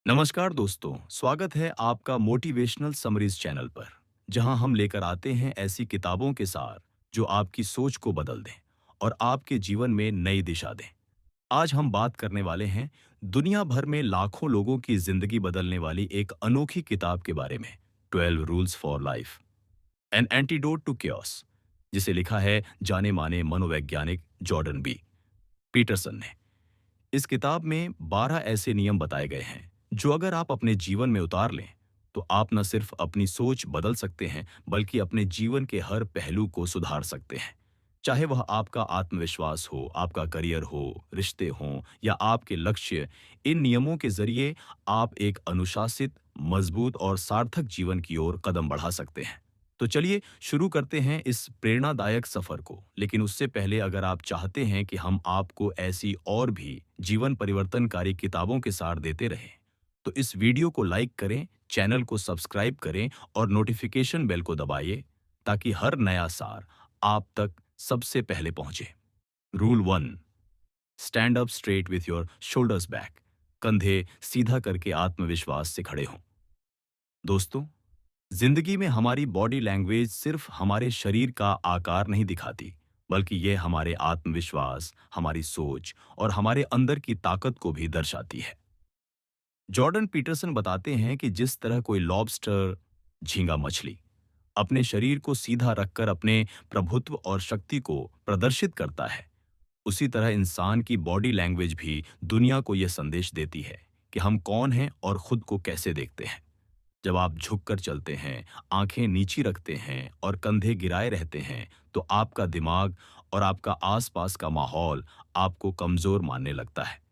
नमस्कार दोस्तों, स्वागत है आपका मोटिवेशनल समरीज चैनल पर, जहां हम लेकर आते हैं ऐसी किताबों के सार जो आपकी सोच को बदल दें और आपके जीवन में नई दिशा दें। आज हम बात करने वाले हैं दुनिया भर में लाखों लोगों की जिंदगी बदलने वाली एक अनोखी किताब के बारे में, 12 rules for life, an antidote to chaos, जिसे लिखा है जाने माने मनोवैज्ञानिक जॉर्डन बी पीटरसन ने। इस किताब में 12 ऐसे नियम बताए गए हैं जो अगर आप अपने जीवन में उतार लें तो आप न सिर्फ अपनी सोच बदल सकते हैं बल्कि अपने जीवन के हर पहलू को सुधार सकते हैं। चाहे वह आपका आत्मविश्वास हो, आपका करियर हो, रिश्ते हों या आपके लक्ष्य, इन नियमों के जरिए आप एक अनुशासित, मजबूत और सार्थक जीवन की ओर कदम बढ़ा सकते हैं। तो चलिए शुरू करते हैं इस प्रेरणादायक सफर को। लेकिन उससे पहले अगर आप चाहते हैं कि हम आपको ऐसी और भी जीवन परिवर्तनकारी किताबों के सार देते रहें, तो इस वीडियो को लाइक करें, चैनल को सब्सक्राइब करें और नोटिफिकेशन बेल को दबाइए ताकि हर नया सार आप तक सबसे पहले पहुंचे। Rule 1, stand up straight with your shoulders back. कंधे सीधा करके आत्मविश्वास से खड़े हों। दोस्तों, जिंदगी में हमारी बॉडी लैंग्वेज सिर्फ हमारे शरीर का आकार नहीं दिखाती, बल्कि ये हमारे आत्मविश्वास, हमारी सोच और हमारे अंदर की ताकत को भी दर्शाती है। जॉर्डन पीटरसन बताते हैं कि जिस तरह कोई लॉबस्टर, झींगा मछली, अपने शरीर को सीधा रखकर अपने प्रभुत्व और शक्ति को प्रदर्शित करता है, उसी तरह इंसान की बॉडी लैंग्वेज भी दुनिया को यह संदेश देती है कि हम कौन हैं और खुद को कैसे देखते हैं। जब आप झुककर चलते हैं, आंखें नीची रखते हैं और कंधे गिराए रहते हैं, तो आपका दिमाग और आपका आसपास का माहौल आपको कमजोर मानने लगता है।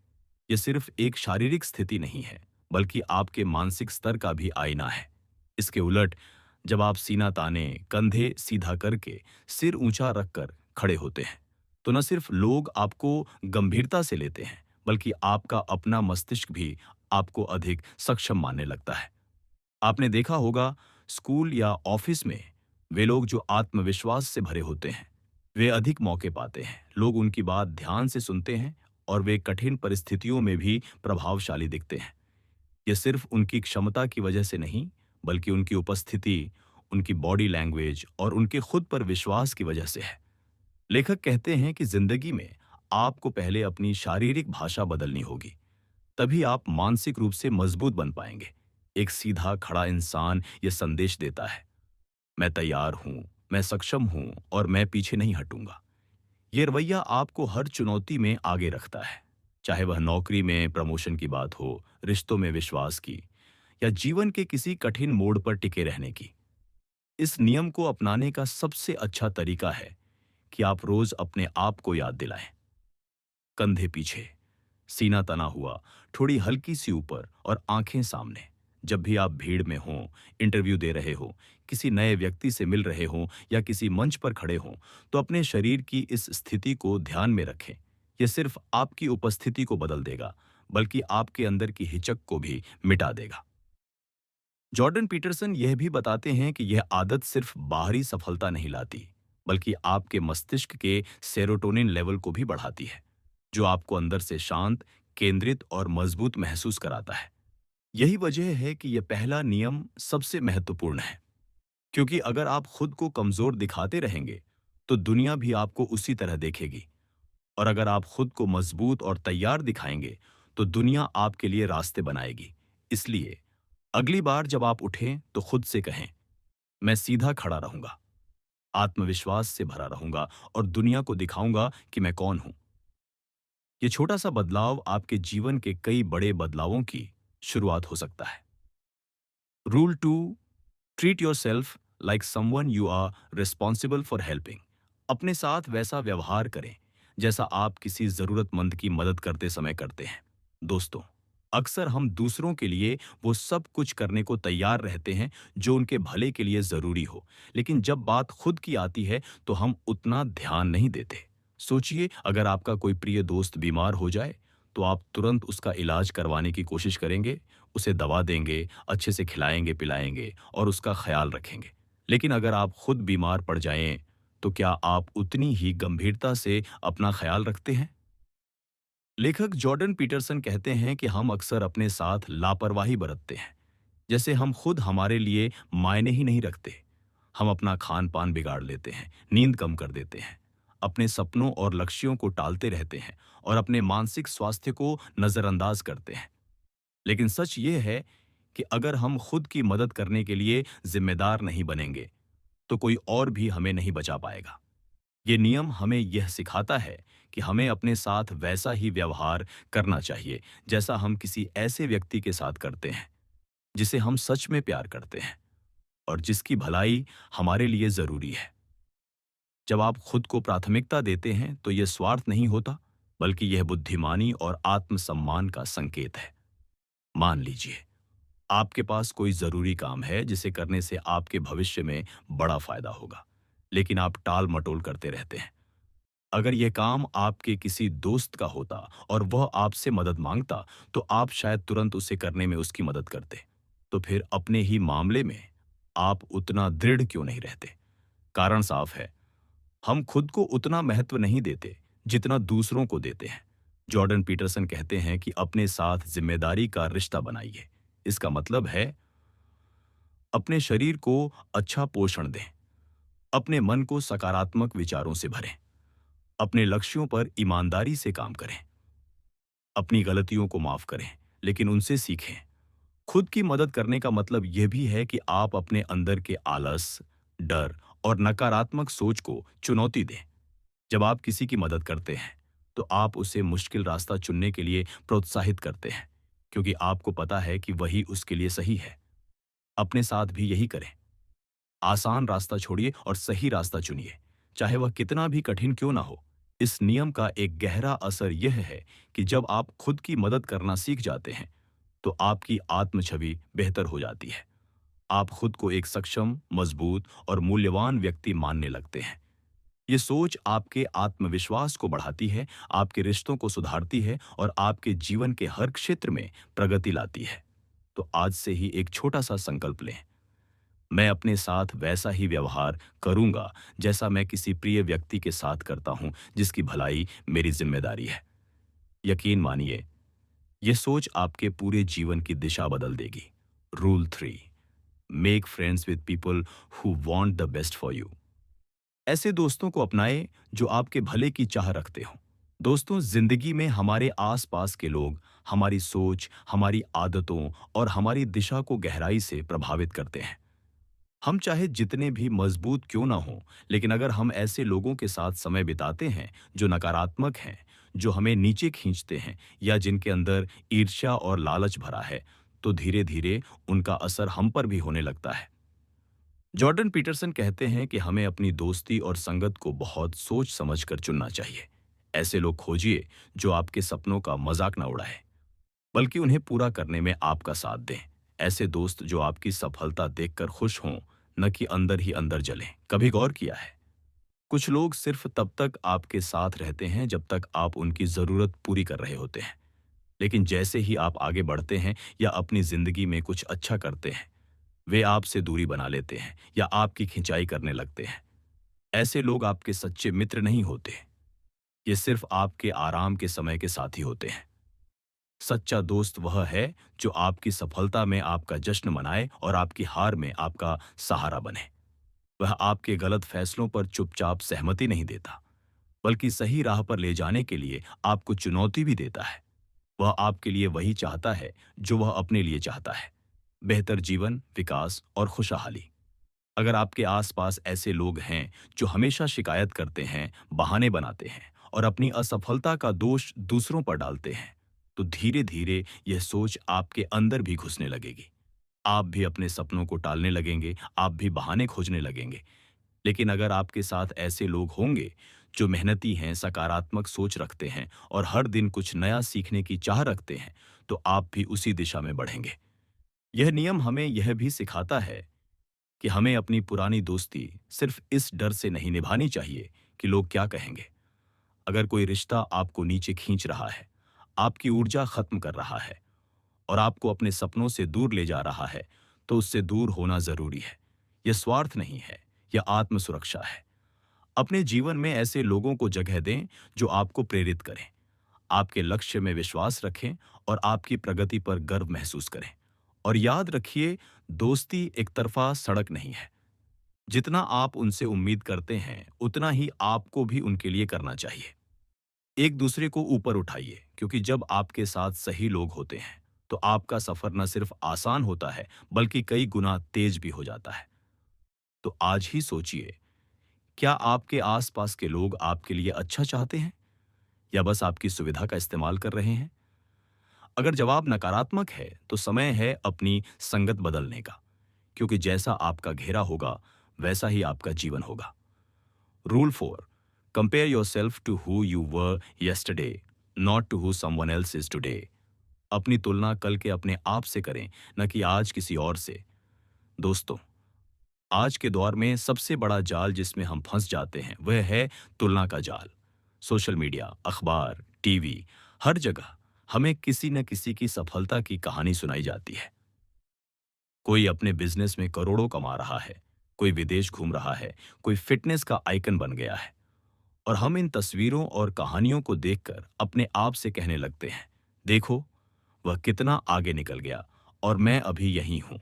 ये सिर्फ एक शारीरिक स्थिति नहीं है, बल्कि आपके मानसिक स्तर का भी आईना है। इसके उलट, जब आप सीना ताने, कंधे सीधा करके, सिर ऊंचा रखकर खड़े होते हैं, तो न सिर्फ लोग आपको गंभीरता से लेते हैं, बल्कि आपका अपना मस्तिष्क भी आपको अधिक सक्षम मानने लगता है। आपने देखा होगा, स्कूल या ऑफिस में वे लोग जो आत्मविश्वास से भरे होते हैं, वे अधिक मौके पाते हैं, लोग उनकी बात ध्यान से सुनते हैं और वे कठिन परिस्थितियों में भी प्रभावशाली दिखते हैं। ये सिर्फ उनकी क्षमता की वजह से नहीं, बल्कि उनकी उपस्थिति, उनकी बॉडी लैंग्वेज और उनके खुद पर विश्वास की वजह से है। लेखक कहते हैं कि जिंदगी में आपको पहले अपनी शारीरिक भाषा बदलनी होगी, तभी आप मानसिक रूप से मजबूत बन पाएंगे। एक सीधा खड़ा इंसान ये संदेश देता है, मैं तैयार हूं, मैं सक्षम हूं और मैं पीछे नहीं हटूंगा। ये रवैया आपको हर चुनौती में आगे रखता है, चाहे वह नौकरी में प्रमोशन की बात हो, रिश्तों में विश्वास की, या जीवन के किसी कठिन मोड़ पर टिके रहने की। इस नियम को अपनाने का सबसे अच्छा तरीका है कि आप रोज अपने आप को याद दिलाएं, कंधे पीछे, सीना तना हुआ, थोड़ी हल्की सी ऊपर और आंखें सामने। जब भी आप भीड़ में हों, इंटरव्यू दे रहे हो, किसी नए व्यक्ति से मिल रहे हों या किसी मंच पर खड़े हों, तो अपने शरीर की इस स्थिति को ध्यान में रखें। यह सिर्फ आपकी उपस्थिति को बदल देगा, बल्कि आपके अंदर की हिचक को भी मिटा देगा। जॉर्डन पीटरसन यह भी बताते हैं कि यह आदत सिर्फ बाहरी सफलता नहीं लाती, बल्कि आपके मस्तिष्क के सेरोटोनिन लेवल को भी बढ़ाती है, जो आपको अंदर से शांत, केंद्रित और मजबूत महसूस कराता है। यही वजह है कि यह पहला नियम सबसे महत्वपूर्ण है, क्योंकि अगर आप खुद को कमजोर दिखाते रहेंगे, तो दुनिया भी आपको उसी तरह देखेगी। और अगर आप खुद को मजबूत और तैयार दिखाएंगे, तो दुनिया आपके लिए रास्ते बनाएगी। इसलिए अगली बार जब आप उठें, तो खुद से कहें, मैं सीधा खड़ा रहूंगा, आत्मविश्वास से भरा रहूंगा और दुनिया को दिखाऊंगा कि मैं कौन हूं। ये छोटा सा बदलाव आपके जीवन के कई बड़े बदलावों की शुरुआत हो सकता है। Rule 2, treat yourself like someone you are responsible for helping. अपने साथ वैसा व्यवहार करें जैसा आप किसी जरूरतमंद की मदद करते समय करते हैं। दोस्तों, अक्सर हम दूसरों के लिए वो सब कुछ करने को तैयार रहते हैं जो उनके भले के लिए जरूरी हो, लेकिन जब बात खुद की आती है तो हम उतना ध्यान नहीं देते। सोचिए, अगर आपका कोई प्रिय दोस्त बीमार हो जाए, तो आप तुरंत उसका इलाज करवाने की कोशिश करेंगे, उसे दवा देंगे, अच्छे से खिलाएंगे पिलाएंगे और उसका ख्याल रखेंगे। लेकिन अगर आप खुद बीमार पड़ जाएं, तो क्या आप उतनी ही गंभीरता से अपना ख्याल रखते हैं? लेखक जॉर्डन पीटरसन कहते हैं कि हम अक्सर अपने साथ लापरवाही बरतते हैं, जैसे हम खुद हमारे लिए मायने ही नहीं रखते। हम अपना खान पान बिगाड़ लेते हैं, नींद कम कर देते हैं, अपने सपनों और लक्ष्यों को टालते रहते हैं और अपने मानसिक स्वास्थ्य को नजरअंदाज करते हैं। लेकिन सच ये है कि अगर हम खुद की मदद करने के लिए जिम्मेदार नहीं बनेंगे, तो कोई और भी हमें नहीं बचा पाएगा। ये नियम हमें यह सिखाता है कि हमें अपने साथ वैसा ही व्यवहार करना चाहिए जैसा हम किसी ऐसे व्यक्ति के साथ करते हैं जिसे हम सच में प्यार करते हैं और जिसकी भलाई हमारे लिए जरूरी है। जब आप खुद को प्राथमिकता देते हैं तो यह स्वार्थ नहीं होता, बल्कि यह बुद्धिमानी और आत्मसम्मान का संकेत है। मान लीजिए आपके पास कोई जरूरी काम है जिसे करने से आपके भविष्य में बड़ा फायदा होगा, लेकिन आप टाल मटोल करते रहते हैं। अगर यह काम आपके किसी दोस्त का होता और वह आपसे मदद मांगता, तो आप शायद तुरंत उसे करने में उसकी मदद करते। तो फिर अपने ही मामले में आप उतना दृढ़ क्यों नहीं रहते? कारण साफ है, हम खुद को उतना महत्व नहीं देते जितना दूसरों को देते हैं। जॉर्डन पीटरसन कहते हैं कि अपने साथ जिम्मेदारी का रिश्ता बनाइए। इसका मतलब है अपने शरीर को अच्छा पोषण दें, अपने मन को सकारात्मक विचारों से भरें, अपने लक्ष्यों पर ईमानदारी से काम करें, अपनी गलतियों को माफ करें, लेकिन उनसे सीखें। खुद की मदद करने का मतलब यह भी है कि आप अपने अंदर के आलस, डर और नकारात्मक सोच को चुनौती दें। जब आप किसी की मदद करते हैं, तो आप उसे मुश्किल रास्ता चुनने के लिए प्रोत्साहित करते हैं, क्योंकि आपको पता है कि वही उसके लिए सही है। अपने साथ भी यही करें। आसान रास्ता छोड़िए और सही रास्ता चुनिए, चाहे वह कितना भी कठिन क्यों ना हो। इस नियम का एक गहरा असर यह है कि जब आप खुद की मदद करना सीख जाते हैं, तो आपकी आत्म छवि बेहतर हो जाती है। आप खुद को एक सक्षम, मजबूत और मूल्यवान व्यक्ति मानने लगते हैं। ये सोच आपके आत्मविश्वास को बढ़ाती है, आपके रिश्तों को सुधारती है और आपके जीवन के हर क्षेत्र में प्रगति लाती है। तो आज से ही एक छोटा सा संकल्प लें। मैं अपने साथ वैसा ही व्यवहार करूंगा जैसा मैं किसी प्रिय व्यक्ति के साथ करता हूं जिसकी भलाई मेरी जिम्मेदारी है। यकीन मानिए, यह सोच आपके पूरे जीवन की दिशा बदल देगी। Rule 3, make friends with people who want the best for you. ऐसे दोस्तों को अपनाएं जो आपके भले की चाह रखते हो। दोस्तों, जिंदगी में हमारे आसपास के लोग हमारी सोच, हमारी आदतों और हमारी दिशा को गहराई से प्रभावित करते हैं। हम चाहे जितने भी मजबूत क्यों ना हों, लेकिन अगर हम ऐसे लोगों के साथ समय बिताते हैं जो नकारात्मक हैं, जो हमें नीचे खींचते हैं या जिनके अंदर ईर्ष्या और लालच भरा है, तो धीरे धीरे उनका असर हम पर भी होने लगता है। जॉर्डन पीटरसन कहते हैं कि हमें अपनी दोस्ती और संगत को बहुत सोच समझकर चुनना चाहिए। ऐसे लोग खोजिए जो आपके सपनों का मजाक ना उड़ाए, बल्कि उन्हें पूरा करने में आपका साथ दें। ऐसे दोस्त जो आपकी सफलता देखकर खुश हों, न कि अंदर ही अंदर जलें। कभी गौर किया है, कुछ लोग सिर्फ तब तक आपके साथ रहते हैं जब तक आप उनकी जरूरत पूरी कर रहे होते हैं, लेकिन जैसे ही आप आगे बढ़ते हैं या अपनी जिंदगी में कुछ अच्छा करते हैं, वे आपसे दूरी बना लेते हैं या आपकी खिंचाई करने लगते हैं। ऐसे लोग आपके सच्चे मित्र नहीं होते, ये सिर्फ आपके आराम के समय के साथी होते हैं। सच्चा दोस्त वह है जो आपकी सफलता में आपका जश्न मनाए और आपकी हार में आपका सहारा बने। वह आपके गलत फैसलों पर चुपचाप सहमति नहीं देता, बल्कि सही राह पर ले जाने के लिए आपको चुनौती भी देता है। वह आपके लिए वही चाहता है जो वह अपने लिए चाहता है, बेहतर जीवन, विकास और खुशहाली। अगर आपके आसपास ऐसे लोग हैं जो हमेशा शिकायत करते हैं, बहाने बनाते हैं और अपनी असफलता का दोष दूसरों पर डालते हैं, तो धीरे धीरे यह सोच आपके अंदर भी घुसने लगेगी। आप भी अपने सपनों को टालने लगेंगे, आप भी बहाने खोजने लगेंगे। लेकिन अगर आपके साथ ऐसे लोग होंगे जो मेहनती हैं, सकारात्मक सोच रखते हैं और हर दिन कुछ नया सीखने की चाह रखते हैं, तो आप भी उसी दिशा में बढ़ेंगे। यह नियम हमें यह भी सिखाता है कि हमें अपनी पुरानी दोस्ती सिर्फ इस डर से नहीं निभानी चाहिए कि लोग क्या कहेंगे। अगर कोई रिश्ता आपको नीचे खींच रहा है, आपकी ऊर्जा खत्म कर रहा है और आपको अपने सपनों से दूर ले जा रहा है, तो उससे दूर होना जरूरी है। यह स्वार्थ नहीं है, यह आत्म सुरक्षा है। अपने जीवन में ऐसे लोगों को जगह दें जो आपको प्रेरित करें, आपके लक्ष्य में विश्वास रखें और आपकी प्रगति पर गर्व महसूस करें। और याद रखिए, दोस्ती एक तरफा सड़क नहीं है। जितना आप उनसे उम्मीद करते हैं, उतना ही आपको भी उनके लिए करना चाहिए। एक दूसरे को ऊपर उठाइए, क्योंकि जब आपके साथ सही लोग होते हैं, तो आपका सफर न सिर्फ आसान होता है, बल्कि कई गुना तेज भी हो जाता है। तो आज ही सोचिए, क्या आपके आसपास के लोग आपके लिए अच्छा चाहते हैं या बस आपकी सुविधा का इस्तेमाल कर रहे हैं? अगर जवाब नकारात्मक है, तो समय है अपनी संगत बदलने का, क्योंकि जैसा आपका घेरा होगा, वैसा ही आपका जीवन होगा। Rule 4: compare yourself to who you were yesterday, not to who someone else is today. अपनी तुलना कल के अपने आप से करें, न कि आज किसी और से। दोस्तों, आज के दौर में सबसे बड़ा जाल जिसमें हम फंस जाते हैं, वह है तुलना का जाल। सोशल मीडिया, अखबार, टीवी, हर जगह हमें किसी न किसी की सफलता की कहानी सुनाई जाती है। कोई अपने बिजनेस में करोड़ों कमा रहा है, कोई विदेश घूम रहा है, कोई फिटनेस का आइकन बन गया है। और हम इन तस्वीरों और कहानियों को देखकर अपने आप से कहने लगते हैं, देखो, वह कितना आगे निकल गया और मैं अभी यहीं हूं।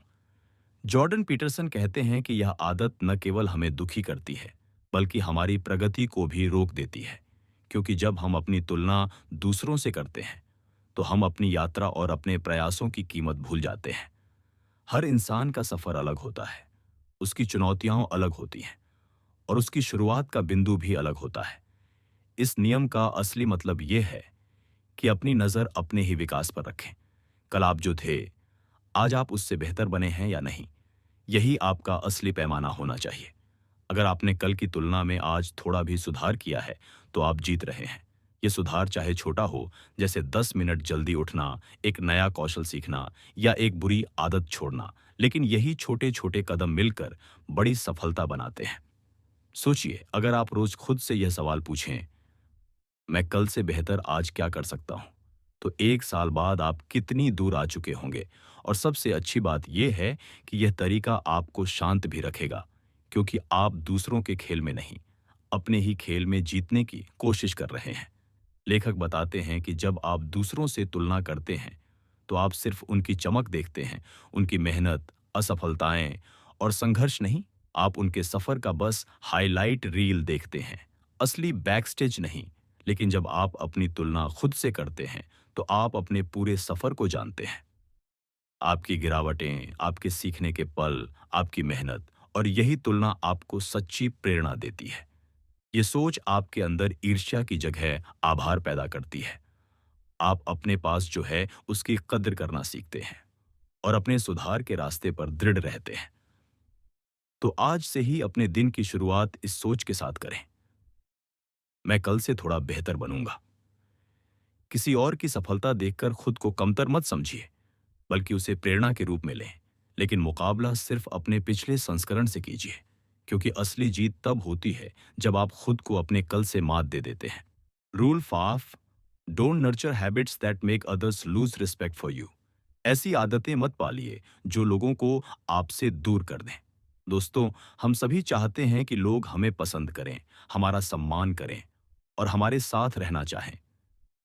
जॉर्डन पीटरसन कहते हैं कि यह आदत न केवल हमें दुखी करती है, बल्कि हमारी प्रगति को भी रोक देती है। क्योंकि जब हम अपनी तुलना दूसरों से करते हैं, तो हम अपनी यात्रा और अपने प्रयासों की कीमत भूल जाते हैं। हर इंसान का सफर अलग होता है, उसकी चुनौतियां अलग होती हैं और उसकी शुरुआत का बिंदु भी अलग होता है। इस नियम का असली मतलब यह है कि अपनी नज़र अपने ही विकास पर रखें। कल आप जो थे, आज आप उससे बेहतर बने हैं या नहीं, यही आपका असली पैमाना होना चाहिए। अगर आपने कल की तुलना में आज थोड़ा भी सुधार किया है, तो आप जीत रहे हैं। ये सुधार चाहे छोटा हो, जैसे 10 मिनट जल्दी उठना, एक नया कौशल सीखना या एक बुरी आदत छोड़ना, लेकिन यही छोटे छोटे कदम मिलकर बड़ी सफलता बनाते हैं। सोचिए, अगर आप रोज खुद से यह सवाल पूछें, मैं कल से बेहतर आज क्या कर सकता हूं, तो 1 साल बाद आप कितनी दूर आ चुके होंगे। और सबसे अच्छी बात यह है कि यह तरीका आपको शांत भी रखेगा, क्योंकि आप दूसरों के खेल में नहीं, अपने ही खेल में जीतने की कोशिश कर रहे हैं। लेखक बताते हैं कि जब आप दूसरों से तुलना करते हैं, तो आप सिर्फ उनकी चमक देखते हैं, उनकी मेहनत, असफलताएं और संघर्ष नहीं। आप उनके सफर का बस हाइलाइट रील देखते हैं, असली बैकस्टेज नहीं। लेकिन जब आप अपनी तुलना खुद से करते हैं, तो आप अपने पूरे सफर को जानते हैं, आपकी गिरावटें, आपके सीखने के पल, आपकी मेहनत। और यही तुलना आपको सच्ची प्रेरणा देती है। ये सोच आपके अंदर ईर्ष्या की जगह आभार पैदा करती है। आप अपने पास जो है उसकी कद्र करना सीखते हैं और अपने सुधार के रास्ते पर दृढ़ रहते हैं। तो आज से ही अपने दिन की शुरुआत इस सोच के साथ करें, मैं कल से थोड़ा बेहतर बनूंगा। किसी और की सफलता देखकर खुद को कमतर मत समझिए, बल्कि उसे प्रेरणा के रूप में लें। लेकिन मुकाबला सिर्फ अपने पिछले संस्करण से कीजिए, क्योंकि असली जीत तब होती है जब आप खुद को अपने कल से मात दे देते हैं। Rule 5: don't nurture habits that make others lose respect for you. ऐसी आदतें मत पालिए जो लोगों को आपसे दूर कर दें। दोस्तों, हम सभी चाहते हैं कि लोग हमें पसंद करें, हमारा सम्मान करें और हमारे साथ रहना चाहें।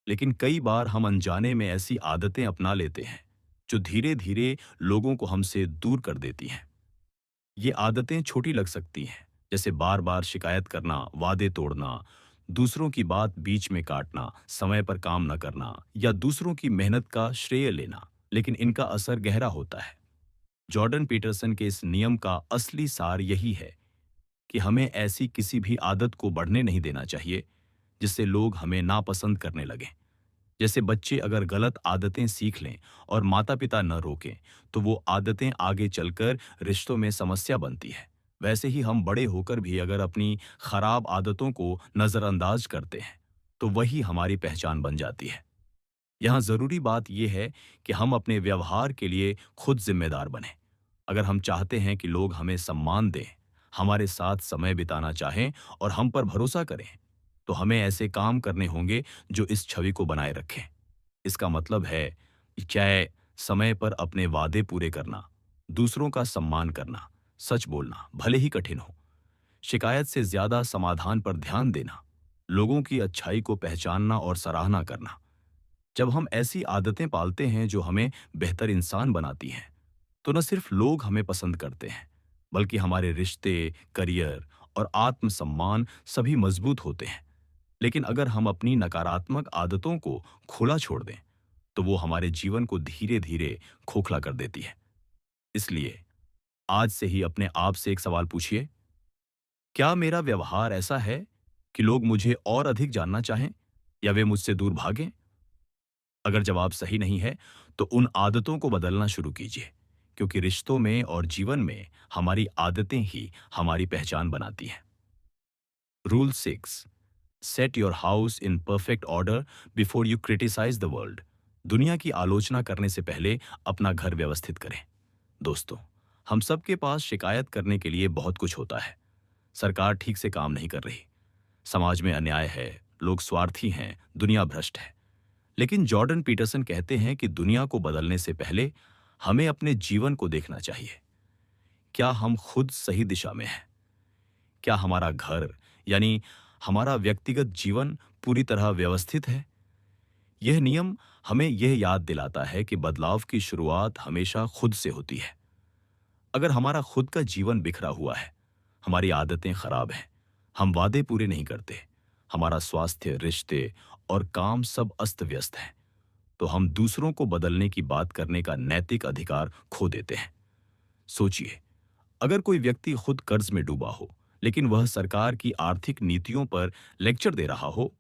लेकिन कई बार हम अनजाने में ऐसी आदतें अपना लेते हैं जो धीरे धीरे लोगों को हमसे दूर कर देती हैं। ये आदतें छोटी लग सकती हैं, जैसे बार बार शिकायत करना, वादे तोड़ना, दूसरों की बात बीच में काटना, समय पर काम न करना या दूसरों की मेहनत का श्रेय लेना। लेकिन इनका असर गहरा होता है। जॉर्डन पीटरसन के इस नियम का असली सार यही है कि हमें ऐसी किसी भी आदत को बढ़ने नहीं देना चाहिए जिससे लोग हमें नापसंद करने लगें। जैसे बच्चे अगर गलत आदतें सीख लें और माता पिता न रोकें, तो वो आदतें आगे चलकर रिश्तों में समस्या बनती है। वैसे ही हम बड़े होकर भी अगर अपनी खराब आदतों को नज़रअंदाज करते हैं, तो वही हमारी पहचान बन जाती है। यहाँ ज़रूरी बात यह है कि हम अपने व्यवहार के लिए खुद जिम्मेदार बनें। अगर हम चाहते हैं कि लोग हमें सम्मान दें, हमारे साथ समय बिताना चाहें और हम पर भरोसा करें, तो हमें ऐसे काम करने होंगे जो इस छवि को बनाए रखें। इसका मतलब है कि चाहे समय पर अपने वादे पूरे करना, दूसरों का सम्मान करना, सच बोलना भले ही कठिन हो, शिकायत से ज्यादा समाधान पर ध्यान देना, लोगों की अच्छाई को पहचानना और सराहना करना। जब हम ऐसी आदतें पालते हैं जो हमें बेहतर इंसान बनाती हैं, तो न सिर्फ लोग हमें पसंद करते हैं, बल्कि हमारे रिश्ते, करियर और आत्मसम्मान सभी मजबूत होते हैं। लेकिन अगर हम अपनी नकारात्मक आदतों को खुला छोड़ दें, तो वो हमारे जीवन को धीरे-धीरे खोखला कर देती है। इसलिए आज से ही अपने आप से एक सवाल पूछिए, क्या मेरा व्यवहार ऐसा है कि लोग मुझे और अधिक जानना चाहें या वे मुझसे दूर भागें? अगर जवाब सही नहीं है, तो उन आदतों को बदलना शुरू कीजिए, क्योंकि रिश्तों में और जीवन में हमारी आदतें ही हमारी पहचान बनाती हैं। Rule 6, set your house in perfect order before you criticise the world. दुनिया की आलोचना करने से पहले अपना घर व्यवस्थित करें। दोस्तों, हम सबके पास शिकायत करने के लिए बहुत कुछ होता है। सरकार ठीक से काम नहीं कर रही, समाज में अन्याय है, लोग स्वार्थी हैं, दुनिया भ्रष्ट है। लेकिन जॉर्डन पीटरसन कहते हैं कि दुनिया को बदलने से पहले हमें अपने जीवन को देखना चाहिए। क्या हम खुद सही दिशा में हैं? क्या हमारा घर, यानी हमारा व्यक्तिगत जीवन पूरी तरह व्यवस्थित है? यह नियम हमें यह याद दिलाता है कि बदलाव की शुरुआत हमेशा खुद से होती है। अगर हमारा खुद का जीवन बिखरा हुआ है, हमारी आदतें खराब हैं, हम वादे पूरे नहीं करते, हमारा स्वास्थ्य, रिश्ते और काम सब अस्त व्यस्त हैं, तो हम दूसरों को बदलने की बात करने का नैतिक अधिकार खो देते हैं। सोचिए, अगर कोई व्यक्ति खुद कर्ज में डूबा हो, लेकिन वह सरकार की आर्थिक नीतियों पर लेक्चर दे रहा हो,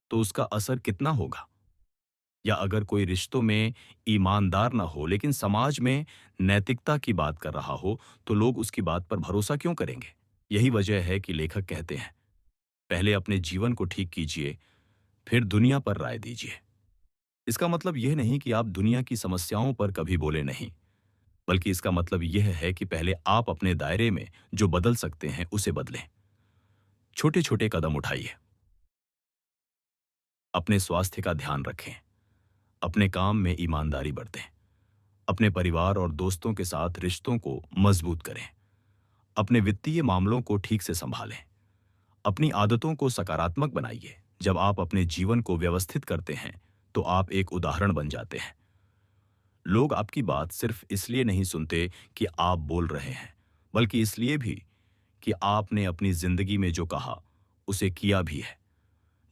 तो उसका असर कितना होगा? या अगर कोई रिश्तों में ईमानदार ना हो, लेकिन समाज में नैतिकता की बात कर रहा हो, तो लोग उसकी बात पर भरोसा क्यों करेंगे? यही वजह है कि लेखक कहते हैं, पहले अपने जीवन को ठीक कीजिए, फिर दुनिया पर राय दीजिए। इसका मतलब यह नहीं कि आप दुनिया की समस्याओं पर कभी बोले नहीं, बल्कि इसका मतलब यह है कि पहले आप अपने दायरे में जो बदल सकते हैं उसे बदलें। छोटे छोटे कदम उठाइए, अपने स्वास्थ्य का ध्यान रखें, अपने काम में ईमानदारी बरतें, अपने परिवार और दोस्तों के साथ रिश्तों को मजबूत करें, अपने वित्तीय मामलों को ठीक से संभालें, अपनी आदतों को सकारात्मक बनाइए। जब आप अपने जीवन को व्यवस्थित करते हैं, तो आप एक उदाहरण बन जाते हैं। लोग आपकी बात सिर्फ इसलिए नहीं सुनते कि आप बोल रहे हैं, बल्कि इसलिए भी कि आपने अपनी जिंदगी में जो कहा, उसे किया भी है।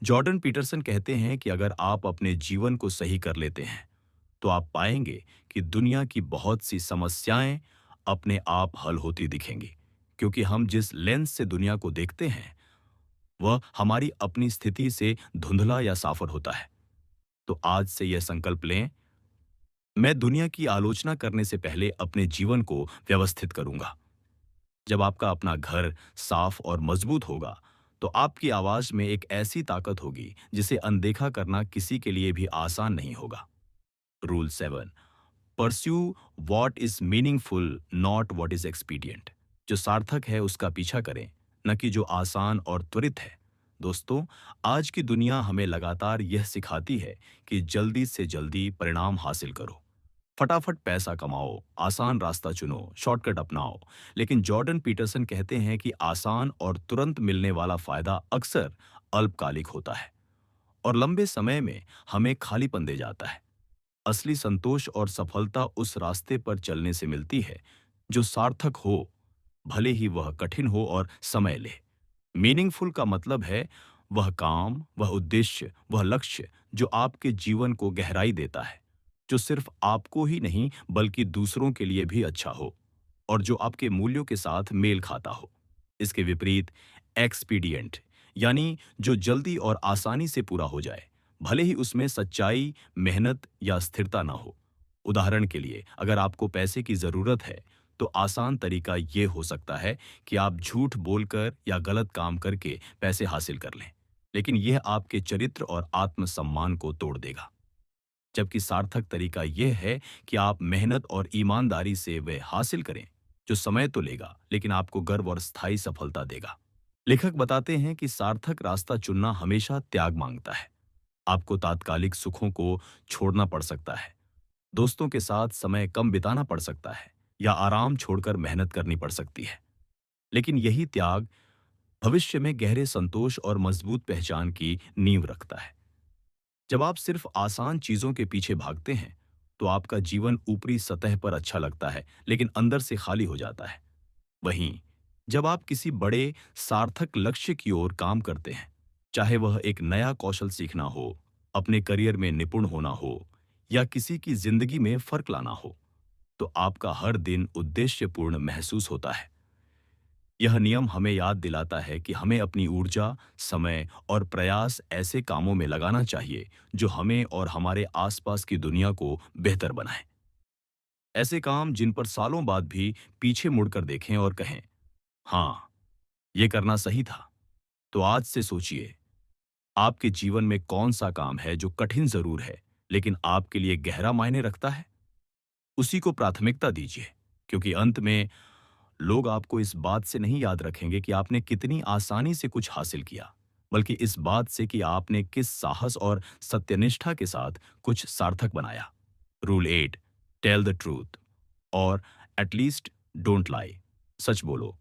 जॉर्डन पीटरसन कहते हैं कि अगर आप अपने जीवन को सही कर लेते हैं, तो आप पाएंगे कि दुनिया की बहुत सी समस्याएं अपने आप हल होती दिखेंगी, क्योंकि हम जिस लेंस से दुनिया को देखते हैं, वह हमारी अपनी स्थिति से धुंधला या साफर होता है। तो आज से यह संकल्प लें, मैं दुनिया की आलोचना करने से पहले अपने जीवन को व्यवस्थित करूंगा। जब आपका अपना घर साफ और मजबूत होगा, तो आपकी आवाज में एक ऐसी ताकत होगी जिसे अनदेखा करना किसी के लिए भी आसान नहीं होगा। Rule 7, pursue what is meaningful, not what is expedient. जो सार्थक है उसका पीछा करें, न कि जो आसान और त्वरित है। दोस्तों, आज की दुनिया हमें लगातार यह सिखाती है कि जल्दी से जल्दी परिणाम हासिल करो, फटाफट पैसा कमाओ, आसान रास्ता चुनो, शॉर्टकट अपनाओ। लेकिन जॉर्डन पीटरसन कहते हैं कि आसान और तुरंत मिलने वाला फायदा अक्सर अल्पकालिक होता है और लंबे समय में हमें खालीपन दे जाता है। असली संतोष और सफलता उस रास्ते पर चलने से मिलती है जो सार्थक हो, भले ही वह कठिन हो और समय ले। मीनिंगफुल का मतलब है वह काम, वह उद्देश्य, वह लक्ष्य जो आपके जीवन को गहराई देता है, जो सिर्फ आपको ही नहीं बल्कि दूसरों के लिए भी अच्छा हो और जो आपके मूल्यों के साथ मेल खाता हो। इसके विपरीत एक्सपीडिएंट, यानी जो जल्दी और आसानी से पूरा हो जाए, भले ही उसमें सच्चाई, मेहनत या स्थिरता ना हो। उदाहरण के लिए, अगर आपको पैसे की जरूरत है, तो आसान तरीका ये हो सकता है कि आप झूठ बोलकर या गलत काम करके पैसे हासिल कर लें, लेकिन यह आपके चरित्र और आत्मसम्मान को तोड़ देगा। जबकि सार्थक तरीका यह है कि आप मेहनत और ईमानदारी से वे हासिल करें जो समय तो लेगा, लेकिन आपको गर्व और स्थायी सफलता देगा। लेखक बताते हैं कि सार्थक रास्ता चुनना हमेशा त्याग मांगता है। आपको तात्कालिक सुखों को छोड़ना पड़ सकता है, दोस्तों के साथ समय कम बिताना पड़ सकता है, या आराम छोड़कर मेहनत करनी पड़ सकती है। लेकिन यही त्याग भविष्य में गहरे संतोष और मजबूत पहचान की नींव रखता है। जब आप सिर्फ आसान चीजों के पीछे भागते हैं, तो आपका जीवन ऊपरी सतह पर अच्छा लगता है, लेकिन अंदर से खाली हो जाता है। वहीं जब आप किसी बड़े सार्थक लक्ष्य की ओर काम करते हैं, चाहे वह एक नया कौशल सीखना हो, अपने करियर में निपुण होना हो या किसी की जिंदगी में फर्क लाना हो, तो आपका हर दिन उद्देश्यपूर्ण महसूस होता है। यह नियम हमें याद दिलाता है कि हमें अपनी ऊर्जा, समय और प्रयास ऐसे कामों में लगाना चाहिए जो हमें और हमारे आसपास की दुनिया को बेहतर बनाए। ऐसे काम जिन पर सालों बाद भी पीछे मुड़कर देखें और कहें, हाँ, ये करना सही था। तो आज से सोचिए, आपके जीवन में कौन सा काम है जो कठिन जरूर है, लेकिन आपके लिए गहरा मायने रखता है। उसी को प्राथमिकता दीजिए, क्योंकि अंत में लोग आपको इस बात से नहीं याद रखेंगे कि आपने कितनी आसानी से कुछ हासिल किया, बल्कि इस बात से कि आपने किस साहस और सत्यनिष्ठा के साथ कुछ सार्थक बनाया। रूल 8, टेल द ट्रूथ, और एटलीस्ट डोंट लाई। सच बोलो,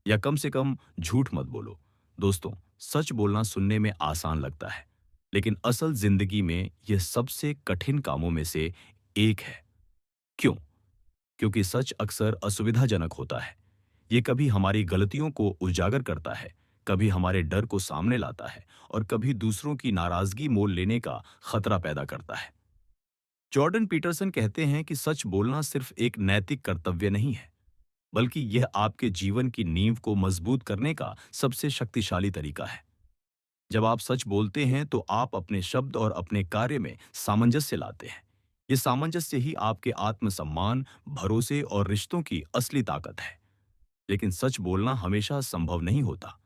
या कम से कम झूठ मत बोलो। दोस्तों, सच बोलना सुनने में आसान लगता है, लेकिन असल जिंदगी में यह सबसे कठिन कामों में से एक है। क्यों? क्योंकि सच अक्सर असुविधाजनक होता है। ये कभी हमारी गलतियों को उजागर करता है, कभी हमारे डर को सामने लाता है, और कभी दूसरों की नाराजगी मोल लेने का खतरा पैदा करता है। जॉर्डन पीटरसन कहते हैं कि सच बोलना सिर्फ एक नैतिक कर्तव्य नहीं है, बल्कि यह आपके जीवन की नींव को मजबूत करने का सबसे शक्तिशाली तरीका है। जब आप सच बोलते हैं तो आप अपने शब्द और अपने कार्य में सामंजस्य लाते हैं। ये सामंजस्य ही आपके आत्मसम्मान, भरोसे और रिश्तों की असली ताकत है। लेकिन सच बोलना हमेशा संभव नहीं होता।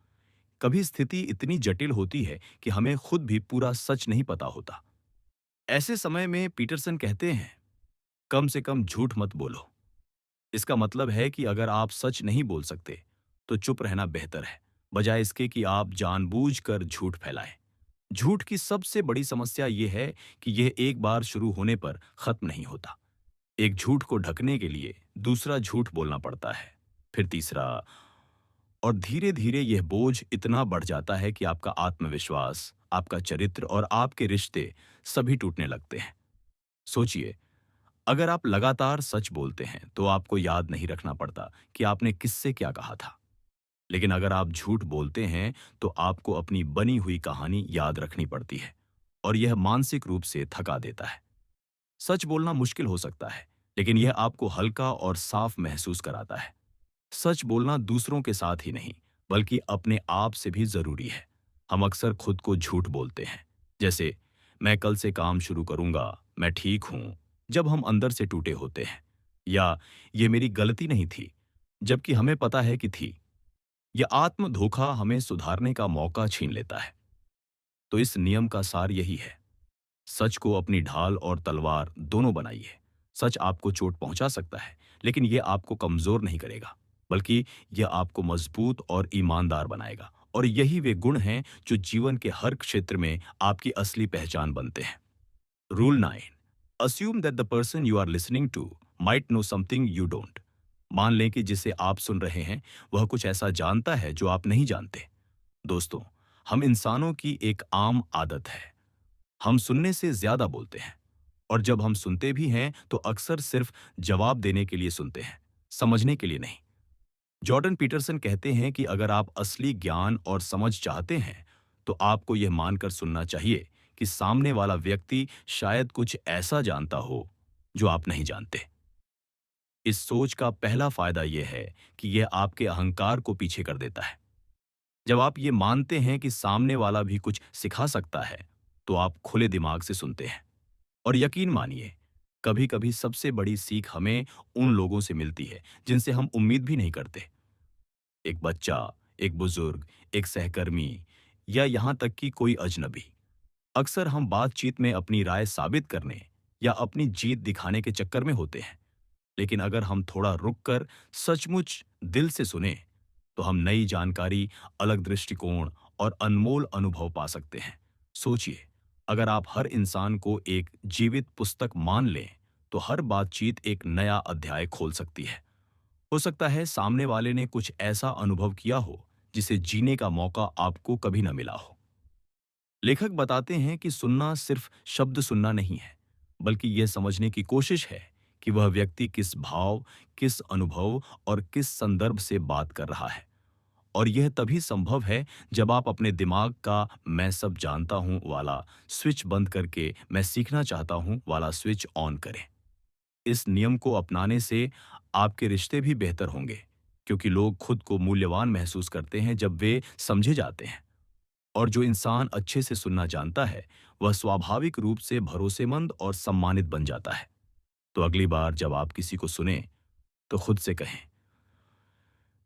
कभी स्थिति इतनी जटिल होती है कि हमें खुद भी पूरा सच नहीं पता होता। ऐसे समय में पीटरसन कहते हैं, कम से कम झूठ मत बोलो। इसका मतलब है कि अगर आप सच नहीं बोल सकते, तो चुप रहना बेहतर है, बजाय इसके कि आप जानबूझकर झूठ फैलाएं। झूठ की सबसे बड़ी समस्या यह है कि यह एक बार शुरू होने पर खत्म नहीं होता। एक झूठ को ढकने के लिए दूसरा झूठ बोलना पड़ता है, फिर तीसरा, और धीरे धीरे यह बोझ इतना बढ़ जाता है कि आपका आत्मविश्वास, आपका चरित्र और आपके रिश्ते सभी टूटने लगते हैं। सोचिए, अगर आप लगातार सच बोलते हैं तो आपको याद नहीं रखना पड़ता कि आपने किससे क्या कहा था। लेकिन अगर आप झूठ बोलते हैं तो आपको अपनी बनी हुई कहानी याद रखनी पड़ती है, और यह मानसिक रूप से थका देता है। सच बोलना मुश्किल हो सकता है, लेकिन यह आपको हल्का और साफ महसूस कराता है। सच बोलना दूसरों के साथ ही नहीं, बल्कि अपने आप से भी जरूरी है। हम अक्सर खुद को झूठ बोलते हैं, जैसे मैं कल से काम शुरू करूंगा, मैं ठीक हूं, जब हम अंदर से टूटे होते हैं। या ये मेरी गलती नहीं थी, जबकि हमें पता है कि थी। यह आत्म धोखा हमें सुधारने का मौका छीन लेता है। तो इस नियम का सार यही है, सच को अपनी ढाल और तलवार दोनों बनाइए। सच आपको चोट पहुंचा सकता है, लेकिन यह आपको कमजोर नहीं करेगा, बल्कि यह आपको मजबूत और ईमानदार बनाएगा। और यही वे गुण हैं जो जीवन के हर क्षेत्र में आपकी असली पहचान बनते हैं। Rule 9, assume that the person you are listening to might know something you don't. मान लें कि जिसे आप सुन रहे हैं वह कुछ ऐसा जानता है जो आप नहीं जानते। दोस्तों, हम इंसानों की एक आम आदत है, हम सुनने से ज्यादा बोलते हैं। और जब हम सुनते भी हैं तो अक्सर सिर्फ जवाब देने के लिए सुनते हैं, समझने के लिए नहीं। जॉर्डन पीटरसन कहते हैं कि अगर आप असली ज्ञान और समझ चाहते हैं, तो आपको यह मानकर सुनना चाहिए कि सामने वाला व्यक्ति शायद कुछ ऐसा जानता हो जो आप नहीं जानते। इस सोच का पहला फायदा यह है कि यह आपके अहंकार को पीछे कर देता है। जब आप ये मानते हैं कि सामने वाला भी कुछ सिखा सकता है, तो आप खुले दिमाग से सुनते हैं। और यकीन मानिए, कभी कभी सबसे बड़ी सीख हमें उन लोगों से मिलती है जिनसे हम उम्मीद भी नहीं करते। एक बच्चा, एक बुजुर्ग, एक सहकर्मी, या यहाँ तक कि कोई अजनबी। अक्सर हम बातचीत में अपनी राय साबित करने या अपनी जीत दिखाने के चक्कर में होते हैं। लेकिन अगर हम थोड़ा रुककर सचमुच दिल से सुने, तो हम नई जानकारी, अलग दृष्टिकोण और अनमोल अनुभव पा सकते हैं। सोचिए, अगर आप हर इंसान को एक जीवित पुस्तक मान लें, तो हर बातचीत एक नया अध्याय खोल सकती है। हो सकता है सामने वाले ने कुछ ऐसा अनुभव किया हो जिसे जीने का मौका आपको कभी न मिला हो। लेखक बताते हैं कि सुनना सिर्फ शब्द सुनना नहीं है, बल्कि यह समझने की कोशिश है कि वह व्यक्ति किस भाव, किस अनुभव और किस संदर्भ से बात कर रहा है। और यह तभी संभव है जब आप अपने दिमाग का मैं सब जानता हूं वाला स्विच बंद करके मैं सीखना चाहता हूं वाला स्विच ऑन करें। इस नियम को अपनाने से आपके रिश्ते भी बेहतर होंगे, क्योंकि लोग खुद को मूल्यवान महसूस करते हैं जब वे समझे जाते हैं। और जो इंसान अच्छे से सुनना जानता है, वह स्वाभाविक रूप से भरोसेमंद और सम्मानित बन जाता है। तो अगली बार जब आप किसी को सुने, तो खुद से कहें,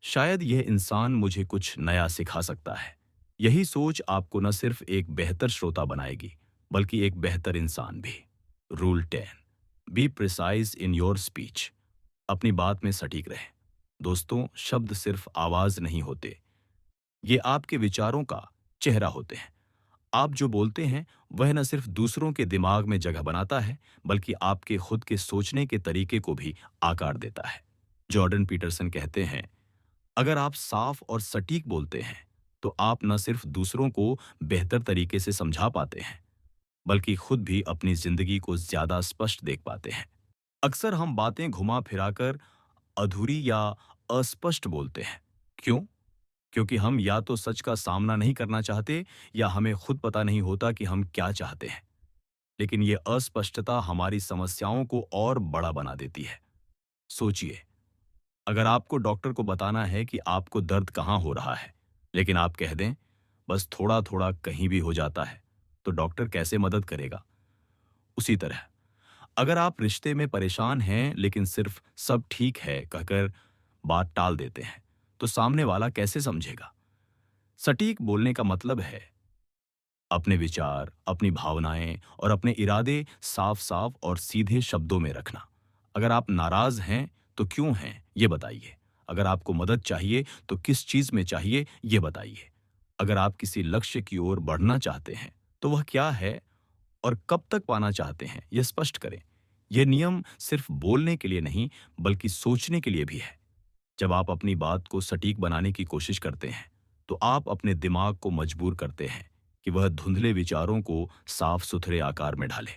शायद यह इंसान मुझे कुछ नया सिखा सकता है। यही सोच आपको न सिर्फ एक बेहतर श्रोता बनाएगी, बल्कि एक बेहतर इंसान भी। Rule 10, be precise in your speech. अपनी बात में सटीक रहें। दोस्तों, शब्द सिर्फ आवाज नहीं होते, ये आपके विचारों का चेहरा होते हैं। आप जो बोलते हैं, वह न सिर्फ दूसरों के दिमाग में जगह बनाता है, बल्कि आपके खुद के सोचने के तरीके को भी आकार देता है। जॉर्डन पीटरसन कहते हैं, अगर आप साफ और सटीक बोलते हैं, तो आप न सिर्फ दूसरों को बेहतर तरीके से समझा पाते हैं, बल्कि खुद भी अपनी जिंदगी को ज्यादा स्पष्ट देख पाते हैं। अक्सर हम बातें घुमा फिराकर अधूरी या अस्पष्ट बोलते हैं। क्यों? क्योंकि हम या तो सच का सामना नहीं करना चाहते, या हमें खुद पता नहीं होता कि हम क्या चाहते हैं। लेकिन ये अस्पष्टता हमारी समस्याओं को और बड़ा बना देती है। सोचिए, अगर आपको डॉक्टर को बताना है कि आपको दर्द कहाँ हो रहा है, लेकिन आप कह दें, बस थोड़ा थोड़ा कहीं भी हो जाता है, तो डॉक्टर कैसे मदद करेगा? उसी तरह, अगर आप रिश्ते में परेशान हैं लेकिन सिर्फ सब ठीक है कहकर बात टाल देते हैं, तो सामने वाला कैसे समझेगा? सटीक बोलने का मतलब है अपने विचार, अपनी भावनाएं और अपने इरादे साफ साफ और सीधे शब्दों में रखना। अगर आप नाराज हैं, तो क्यों हैं, ये बताइए। अगर आपको मदद चाहिए, तो किस चीज में चाहिए, ये बताइए। अगर आप किसी लक्ष्य की ओर बढ़ना चाहते हैं, तो वह क्या है और कब तक पाना चाहते हैं, यह स्पष्ट करें। यह नियम सिर्फ बोलने के लिए नहीं, बल्कि सोचने के लिए भी है। जब आप अपनी बात को सटीक बनाने की कोशिश करते हैं, तो आप अपने दिमाग को मजबूर करते हैं कि वह धुंधले विचारों को साफ सुथरे आकार में ढाले।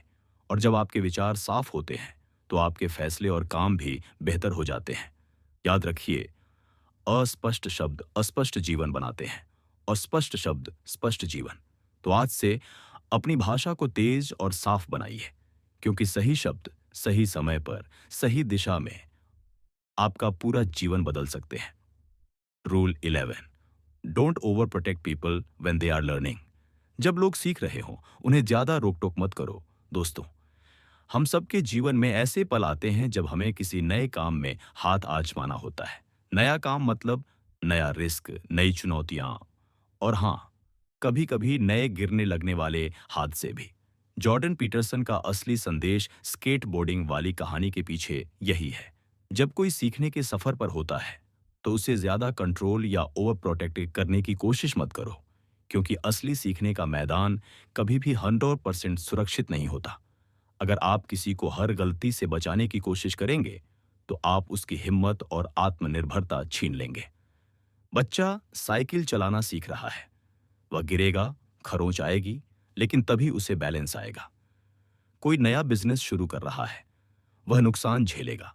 और जब आपके विचार साफ होते हैं, तो आपके फैसले और काम भी बेहतर हो जाते हैं। याद रखिए, अस्पष्ट शब्द अस्पष्ट जीवन बनाते हैं, और स्पष्ट शब्द स्पष्ट जीवन। तो आज से अपनी भाषा को तेज और साफ बनाइए, क्योंकि सही शब्द सही समय पर सही दिशा में आपका पूरा जीवन बदल सकते हैं। Rule 11, don't overprotect people when they are learning. जब लोग सीख रहे हों, उन्हें ज्यादा रोक टोक मत करो। दोस्तों, हम सबके जीवन में ऐसे पल आते हैं जब हमें किसी नए काम में हाथ आजमाना होता है। नया काम मतलब नया रिस्क, नई चुनौतियां, और हाँ, कभी कभी नए गिरने लगने वाले हादसे भी। जॉर्डन पीटरसन का असली संदेश स्केटबोर्डिंग वाली कहानी के पीछे यही है। जब कोई सीखने के सफर पर होता है, तो उसे ज्यादा कंट्रोल या ओवर प्रोटेक्ट करने की कोशिश मत करो, क्योंकि असली सीखने का मैदान कभी भी 100% सुरक्षित नहीं होता। अगर आप किसी को हर गलती से बचाने की कोशिश करेंगे, तो आप उसकी हिम्मत और आत्मनिर्भरता छीन लेंगे। बच्चा साइकिल चलाना सीख रहा है। वह गिरेगा, खरोंच आएगी, लेकिन तभी उसे बैलेंस आएगा। कोई नया बिजनेस शुरू कर रहा है, वह नुकसान झेलेगा,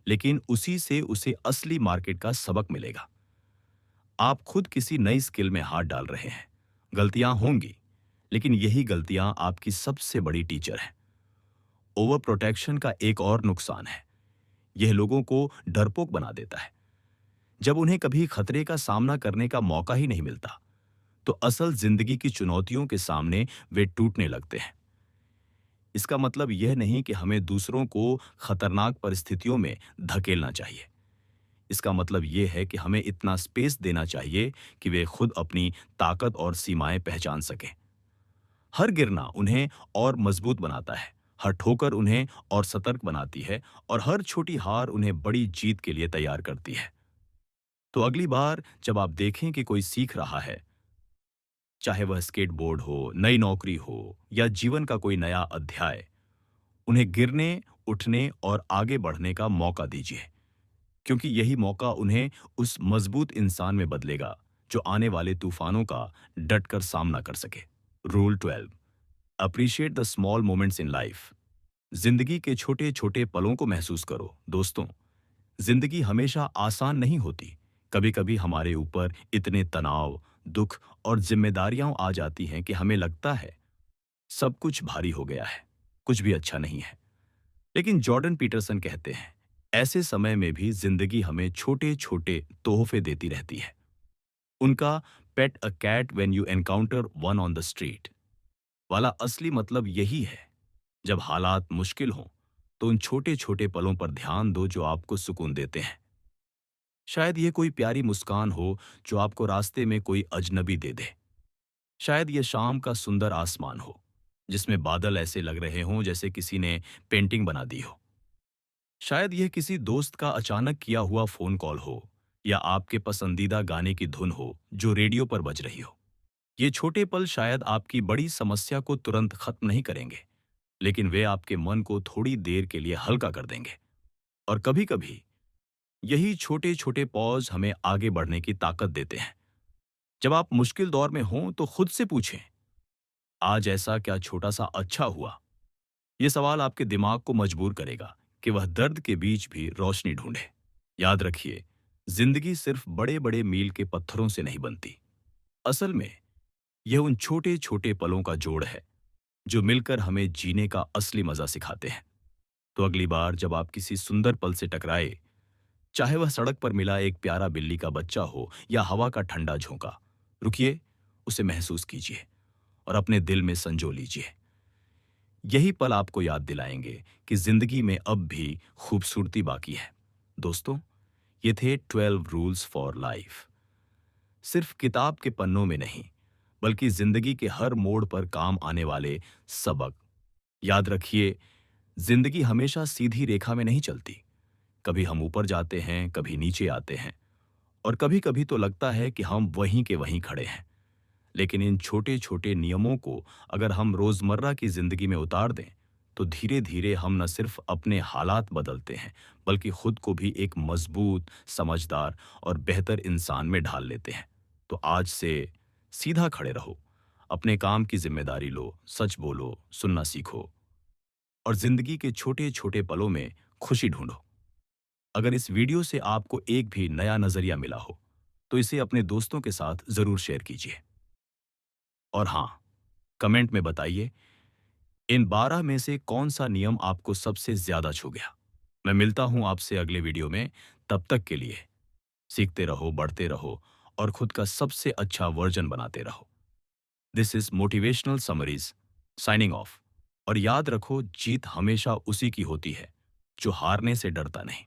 लेकिन उसी से उसे असली मार्केट का सबक मिलेगा। आप खुद किसी नई स्किल में हाथ डाल रहे हैं। गलतियां होंगी, लेकिन यही गलतियां आपकी सबसे बड़ी टीचर हैं। ओवर प्रोटेक्शन का एक और नुकसान है, यह लोगों को डरपोक बना देता है। जब उन्हें कभी खतरे का सामना करने का मौका ही नहीं मिलता, तो असल जिंदगी की चुनौतियों के सामने वे टूटने लगते हैं। इसका मतलब यह नहीं कि हमें दूसरों को खतरनाक परिस्थितियों में धकेलना चाहिए। इसका मतलब यह है कि हमें इतना स्पेस देना चाहिए कि वे खुद अपनी ताकत और सीमाएं पहचान सकें। हर गिरना उन्हें और मजबूत बनाता है, हर ठोकर उन्हें और सतर्क बनाती है, और हर छोटी हार उन्हें बड़ी जीत के लिए तैयार करती है। तो अगली बार जब आप देखें कि कोई सीख रहा है, चाहे वह स्केटबोर्ड हो, नई नौकरी हो, या जीवन का कोई नया अध्याय, उन्हें गिरने, उठने और आगे बढ़ने का मौका दीजिए, क्योंकि यही मौका उन्हें उस मजबूत इंसान में बदलेगा जो आने वाले तूफानों का डटकर सामना कर सके। Rule 12, appreciate the small moments in life. जिंदगी के छोटे छोटे पलों को महसूस करो। दोस्तों, जिंदगी हमेशा आसान नहीं होती। कभी कभी हमारे ऊपर इतने तनाव, दुख और जिम्मेदारियां आ जाती हैं कि हमें लगता है सब कुछ भारी हो गया है, कुछ भी अच्छा नहीं है। लेकिन जॉर्डन पीटरसन कहते हैं, ऐसे समय में भी जिंदगी हमें छोटे छोटे तोहफे देती रहती है। उनका pet a cat when you encounter one on the street वाला असली मतलब यही है। जब हालात मुश्किल हों तो उन छोटे छोटे पलों पर ध्यान दो जो आपको सुकून देते हैं। शायद ये कोई प्यारी मुस्कान हो जो आपको रास्ते में कोई अजनबी दे दे। शायद ये शाम का सुंदर आसमान हो जिसमें बादल ऐसे लग रहे हों जैसे किसी ने पेंटिंग बना दी हो। शायद यह किसी दोस्त का अचानक किया हुआ फोन कॉल हो या आपके पसंदीदा गाने की धुन हो जो रेडियो पर बज रही हो। ये छोटे पल शायद आपकी बड़ी समस्या को तुरंत खत्म नहीं करेंगे, लेकिन वे आपके मन को थोड़ी देर के लिए हल्का कर देंगे। और कभी-कभी यही छोटे-छोटे पॉज हमें आगे बढ़ने की ताकत देते हैं। जब आप मुश्किल दौर में हों तो खुद से पूछें, आज ऐसा क्या छोटा सा अच्छा हुआ? ये सवाल आपके दिमाग को मजबूर करेगा कि वह दर्द के बीच भी रोशनी ढूंढे। याद रखिए, जिंदगी सिर्फ बड़े-बड़े मील के पत्थरों से नहीं बनती। असल में यह उन छोटे-छोटे पलों का जोड़ है जो मिलकर हमें जीने का असली मजा सिखाते हैं। तो अगली बार जब आप किसी सुंदर पल से टकराए, चाहे वह सड़क पर मिला एक प्यारा बिल्ली का बच्चा हो या हवा का ठंडा झोंका, रुकिए, उसे महसूस कीजिए और अपने दिल में संजो लीजिए। यही पल आपको याद दिलाएंगे कि जिंदगी में अब भी खूबसूरती बाकी है। दोस्तों, ये थे 12 रूल्स फॉर लाइफ। सिर्फ किताब के पन्नों में नहीं, बल्कि जिंदगी के हर मोड़ पर काम आने वाले सबक। याद रखिए, जिंदगी हमेशा सीधी रेखा में नहीं चलती। कभी हम ऊपर जाते हैं, कभी नीचे आते हैं, और कभी-कभी तो लगता है कि हम वहीं के वहीं खड़े हैं। लेकिन इन छोटे-छोटे नियमों को अगर हम रोजमर्रा की जिंदगी में उतार दें, तो धीरे-धीरे हम न सिर्फ अपने हालात बदलते हैं, बल्कि खुद को भी एक मजबूत, समझदार और बेहतर इंसान में ढाल लेते हैं। तो आज से सीधा खड़े रहो, अपने काम की जिम्मेदारी लो, सच बोलो, सुनना सीखो और जिंदगी के छोटे-छोटे पलों में खुशी ढूंढो। अगर इस वीडियो से आपको एक भी नया नजरिया मिला हो, तो इसे अपने दोस्तों के साथ जरूर शेयर कीजिए। और हाँ, कमेंट में बताइए, इन 12 में से कौन सा नियम आपको सबसे ज्यादा छू गया। मैं मिलता हूं आपसे अगले वीडियो में। तब तक के लिए सीखते रहो, बढ़ते रहो और खुद का सबसे अच्छा वर्जन बनाते रहो। This is motivational summaries, signing off. और याद रखो, जीत हमेशा उसी की होती है जो हारने से डरता नहीं।